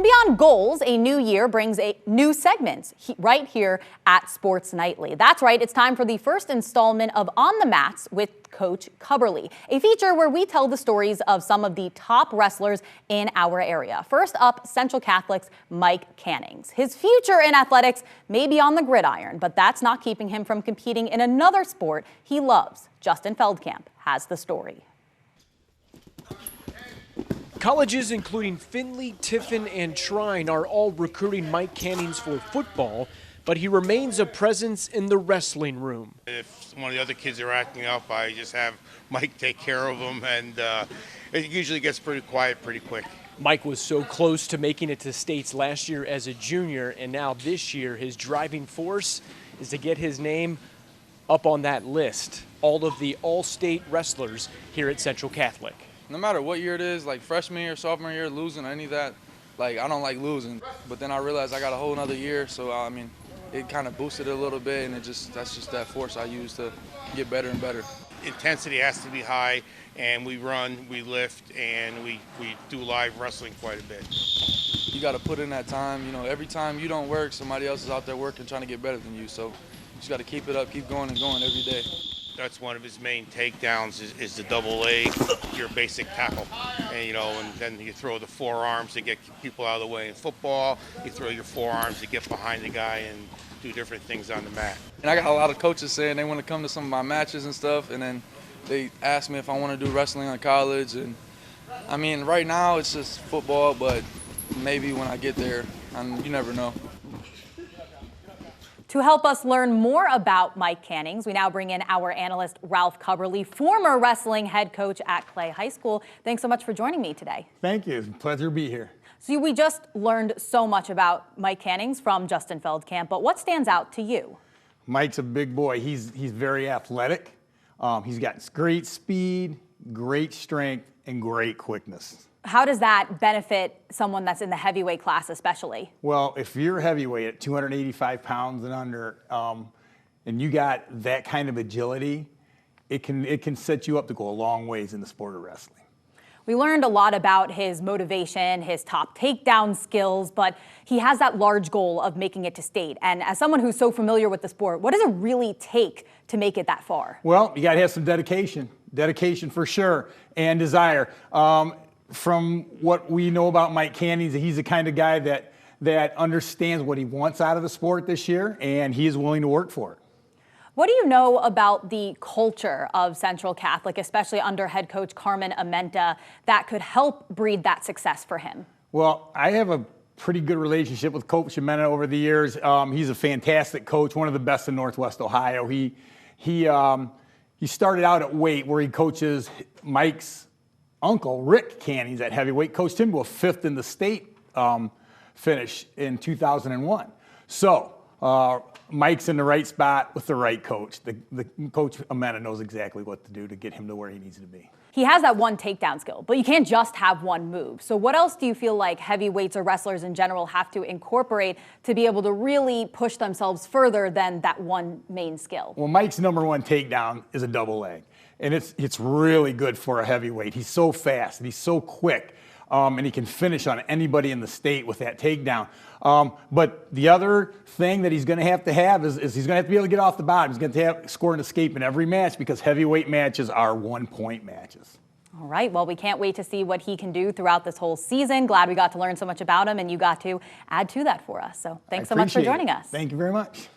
beyond goals, a new year brings new segments right here at Sports Nightly. That's right, it's time for the first installment of On the Mats with Coach Cubberly, a feature where we tell the stories of some of the top wrestlers in our area. First up, Central Catholic's Mike Cannings. His future in athletics may be on the gridiron, but that's not keeping him from competing in another sport he loves. Justin Feldkamp has the story. Colleges including Findlay, Tiffin, and Trine are all recruiting Mike Cannings for football, but he remains a presence in the wrestling room. If one of the other kids are acting up, I just have Mike take care of them, and it usually gets pretty quiet pretty quick. Mike was so close to making it to states last year as a junior, and now this year his driving force is to get his name up on that list. All of the all-state wrestlers here at Central Catholic. No matter what year it is, like freshman year, sophomore year, losing, any of that, like I don't like losing. But then I realized I got a whole nother year, so I mean, it kind of boosted it a little bit, and that's just that force I use to get better and better. Intensity has to be high, and we run, we lift, and we do live wrestling quite a bit. You got to put in that time. You know, every time you don't work, somebody else is out there working, trying to get better than you. So you just got to keep it up, keep going and going every day. That's one of his main takedowns is the double leg, your basic tackle. And, and then you throw the forearms to get people out of the way. In football, you throw your forearms to get behind the guy and do different things on the mat. And I got a lot of coaches saying they want to come to some of my matches and stuff, and then they ask me if I want to do wrestling in college. And I mean, right now it's just football, but maybe when I get there, you never know. To help us learn more about Mike Cannings, we now bring in our analyst, Ralph Cubberly, former wrestling head coach at Clay High School. Thanks so much for joining me today. Thank you. Pleasure to be here. So we just learned so much about Mike Cannings from Justin Feldkamp, but what stands out to you? Mike's a big boy. He's very athletic. He's got great speed, great strength, and great quickness. How does that benefit someone that's in the heavyweight class especially? Well, if you're heavyweight at 285 pounds and under, and you got that kind of agility, it can set you up to go a long ways in the sport of wrestling. We learned a lot about his motivation, his top takedown skills, but he has that large goal of making it to state. And as someone who's so familiar with the sport, what does it really take to make it that far? Well, you got to have some dedication for sure, and desire. From what we know about Mike Cannings, he's the kind of guy that understands what he wants out of the sport this year, and he is willing to work for it. What do you know about the culture of Central Catholic, especially under head coach Carmen Amenta, that could help breed that success for him? Well, I have a pretty good relationship with Coach Amenta over the years. He's a fantastic coach, one of the best in Northwest Ohio. He started out at weight, where he coaches Mike's uncle, Rick Cannings, at heavyweight, coached him to a 5th in the state finish in 2001. So Mike's in the right spot with the right coach. The Coach Amenta knows exactly what to do to get him to where he needs to be. He has that one takedown skill, but you can't just have one move. So what else do you feel like heavyweights or wrestlers in general have to incorporate to be able to really push themselves further than that one main skill? Well, Mike's #1 takedown is a double leg. And it's really good for a heavyweight. He's so fast and he's so quick, and he can finish on anybody in the state with that takedown. But the other thing that he's going to have is he's going to have to be able to get off the bottom. He's going to have to score an escape in every match, because heavyweight matches are 1-point matches. All right, well, we can't wait to see what he can do throughout this whole season. Glad we got to learn so much about him, and you got to add to that for us. So thanks so much for joining us. Thank you very much.